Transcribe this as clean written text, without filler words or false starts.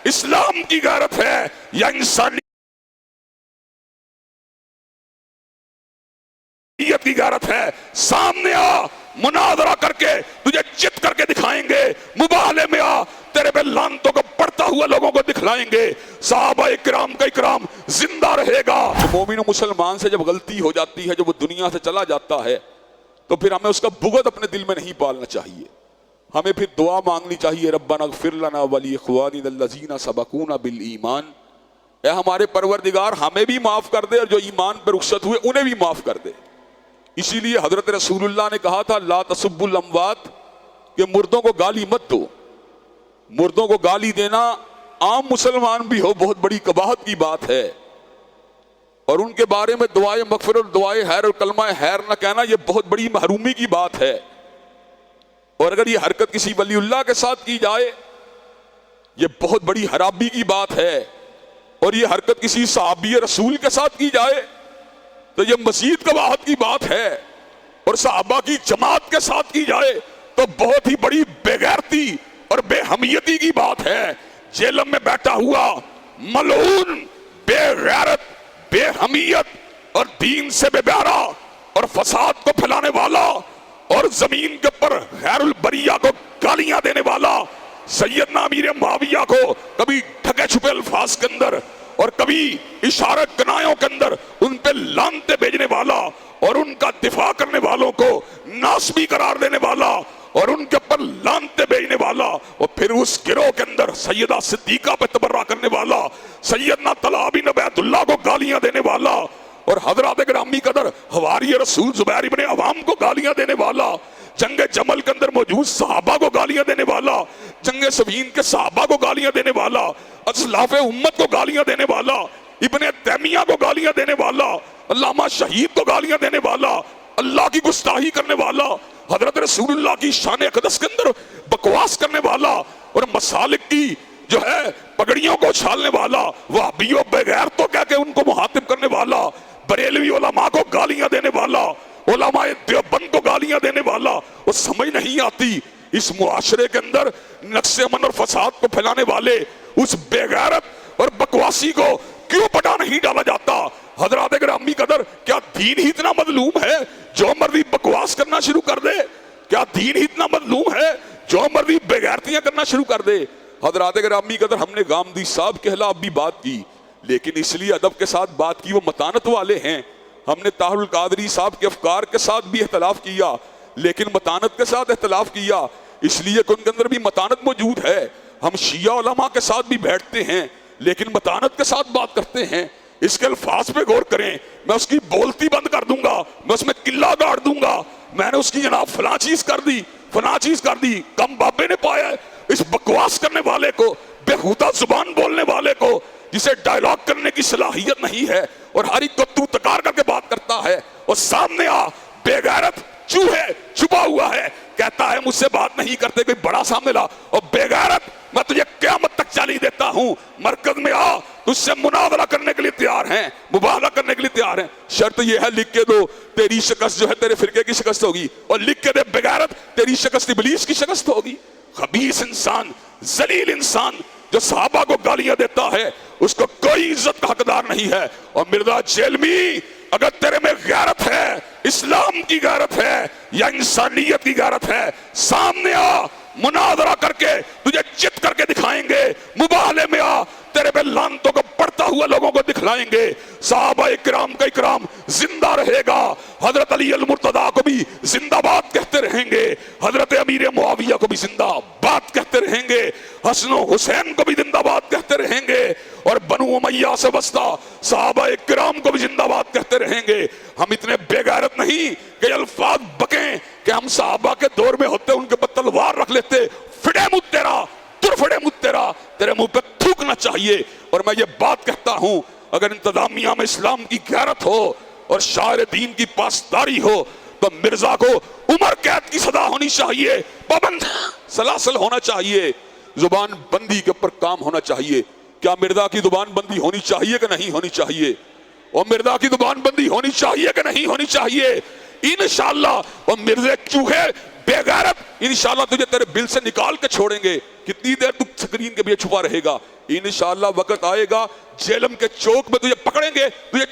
اسلام کی غیرت ہے یا انسانیت کی غیرت ہے؟ سامنے آ، مناظرہ کر کے تجھے چت کر کے دکھائیں گے، مباہلے میں آ، تیرے پہ لعنتوں کو پڑھتا ہوا لوگوں کو دکھلائیں گے۔ صحابہ کرام کا اکرام زندہ رہے گا۔ مومن و مسلمان سے جب غلطی ہو جاتی ہے، جب وہ دنیا سے چلا جاتا ہے، تو پھر ہمیں اس کا بغض اپنے دل میں نہیں پالنا چاہیے، ہمیں پھر دعا مانگنی چاہیے، ربنا اغفر لنا ولاخواننا الذین سبقونا بالایمان، اے ہمارے پروردگار ہمیں بھی معاف کر دے اور جو ایمان پر رخصت ہوئے انہیں بھی معاف کر دے۔ اسی لیے حضرت رسول اللہ نے کہا تھا لا تسبوا الاموات، کہ مردوں کو گالی مت دو۔ مردوں کو گالی دینا عام مسلمان بھی ہو بہت بڑی قباحت کی بات ہے، اور ان کے بارے میں دعائے مغفرت، دعائے خیر اور کلمہ خیر نہ کہنا یہ بہت بڑی محرومی کی بات ہے۔ اور اگر یہ حرکت کسی ولی اللہ کے ساتھ کی جائے یہ بہت بڑی خرابی کی بات ہے، اور یہ حرکت کسی صحابی رسول کے ساتھ کی جائے تو یہ مزید قباحت کی بات ہے، اور صحابہ کی جماعت کے ساتھ کی جائے تو بہت ہی بڑی بے غیرتی اور بے حمیتی کی بات ہے۔ جیلم میں بیٹھا ہوا ملعون، بے غیرت، بے حمیت اور دین سے بے بہرا اور فساد کو پھیلانے والا اور زمین کے پر خیر البریہ کو گالیاں دینے والا سیدنا امیر معاویہ کو کبھی ڈھکے چھپے الفاظ کے اندر اور کبھی اشارت کنایوں کے اندر ان پہ لعنتیں بھیجنے والا اور ان کا دفاع کرنے والوں کو ناسبی قرار دینے والا اور ان کے پر لعنتیں بھیجنے والا، اور پھر اس گروہ کے اندر سیدہ صدیقہ پہ تبرہ کرنے والا، سیدنا طلحہ بن عبید اللہ کو گالیاں دینے والا، اور حضرات گرامی قدر حواری رسول زبیر ابن عوام کو گالیاں دینے والا، جنگ جمل کے اندر موجود صحابہ کو گالیاں دینے والا، جنگ صفین کے صحابہ کو گالیاں دینے والا، اسلاف امت کو گالیاں دینے والا، ابن تیمیہ کو گالیاں دینے والا، علامہ شہید کو گالیاں دینے والا، اللہ کی گستاخی کرنے والا، حضرت رسول اللہ کی شان اقدس کے اندر بکواس کرنے والا، اور مسالک کی جو ہے پگڑیوں کو اچھالنے والا، وہابیوں بغیر تو کہہ کے ان کو مخاطب کرنے والا، بریلوی علماء کو گالیاں دینے والا، علماء دیوبند کو گالیاں دینے والا، وہ سمجھ نہیں آتی اس معاشرے کے اندر نقص امن اور فساد کو پھیلانے والے اس بے غیرت اور بکواسی کو کیوں پٹا نہیں ڈالا جاتا؟ حضرات گرامی قدر کیا دین ہی اتنا مظلوم ہے جو مرضی بکواس کرنا شروع کر دے؟ کیا دین ہی اتنا مظلوم ہے جو مرضی بے غیرتیاں کرنا شروع کر دے؟ حضرات گرامی قدر ہم نے گامدی صاحب کے خلاف بھی بات کی، لیکن اس لیے ادب کے ساتھ بات کی وہ متانت والے ہیں۔ ہم نے طاہر القادری صاحب کے افکار کے ساتھ بھی اختلاف کیا، لیکن متانت کے ساتھ اختلاف کیا، اس لیے کہ ان کے اندر بھی متانت موجود ہے۔ ہم شیعہ علماء کے ساتھ بھی بیٹھتے ہیں لیکن متانت کے ساتھ بات کرتے ہیں۔ اس کے الفاظ پہ غور کریں، میں اس کی بولتی بند کر دوں گا، میں اس میں قلہ گاڑ دوں گا، میں نے اس کی جناب فلاں چیز کر دی، فلاں چیز کر دی، کم بابے نے پایا ہے۔ اس بکواس کرنے والے کو، بےہودہ زبان بولنے والے کو، جسے ڈائلاگ کرنے کی صلاحیت نہیں ہے اور ہر ایک کو تو تکار کر کے بات کرتا ہے، اور سامنے آ، بے غیرت چوہے چھپا ہوا ہے، کہتا ہے مجھ سے بات نہیں کرتے، کوئی بڑا سامنے لا، اور بے غیرت میں تجھے قیامت تک چالی دیتا ہوں، مرکز میں آ، تجھ سے مناظرہ کرنے کے لیے تیار ہیں، مباہلہ کرنے کے لیے تیار ہیں، شرط یہ ہے لکھ کے دو تیری شکست جو ہے تیرے فرقے کی شکست ہوگی، اور لکھ کے دے بے غیرت تیری شکست ابلیس کی شکست ہوگی۔ خبیث انسان، ذلیل انسان جو صحابہ کو گالیاں دیتا ہے اس کو کوئی عزت کا حقدار نہیں ہے۔ اور مرزا جیلمی اگر تیرے میں غیرت ہے، اسلام کی غیرت ہے یا انسانیت کی غیرت ہے، سامنے آ، مناظرہ کر کے تجھے چت کر کے دکھائیں گے، مباہلے میں آ، تیرے پہ لعنتوں کو پڑھتا ہوا لوگوں کو دکھلائیں گے۔ صحابہ اکرام کا اکرام زندہ رہے گا، حضرت علی المرتضیٰ کو بھی زندہ باد کہتے رہیں گے، حضرت امیر معاویہ کو بھی زندہ باد کہتے رہیں گے، حسن و حسین کو بھی زندہ باد کہتے رہیں گے، اور بنو امیہ سے وسطی صحابہ اکرام کو بھی زندہ باد کہتے رہیں گے۔ ہم اتنے بے غیرت نہیں کہ الفاظ بکیں کہ ہم صحابہ کے دور میں ہوتے ان کے پر تلوار رکھ لیتے، فڑے مت تیرا، تر فڑے مت تیرا، تیرے منہ پہ تھوکنا چاہیے۔ اور میں یہ بات کہتا ہوں اگر انتظامیہ میں اسلام کی غیرت ہو اور شاعر دین کی پاسداری ہو تو مرزا کو عمر قید کی سزا ہونی چاہیے، پابند سلاسل ہونا چاہیے، زبان بندی کے اوپر کام ہونا چاہیے۔ کیا مرزا کی زبان بندی ہونی چاہیے کہ نہیں ہونی چاہیے؟ اور مرزا کی زبان بندی ہونی چاہیے کہ نہیں ہونی چاہیے؟ انشاءاللہ وہ مرزے چوہے بے غیرت انشاءاللہ تجھے تیرے بل سے نکال کے چھوڑیں گے. کتنی دیر تو سکرین کے پیچھے چھپا رہے گا؟ انشاءاللہ وقت آئے گا جہلم کے چوک میں تجھے پکڑیں گے, تجھے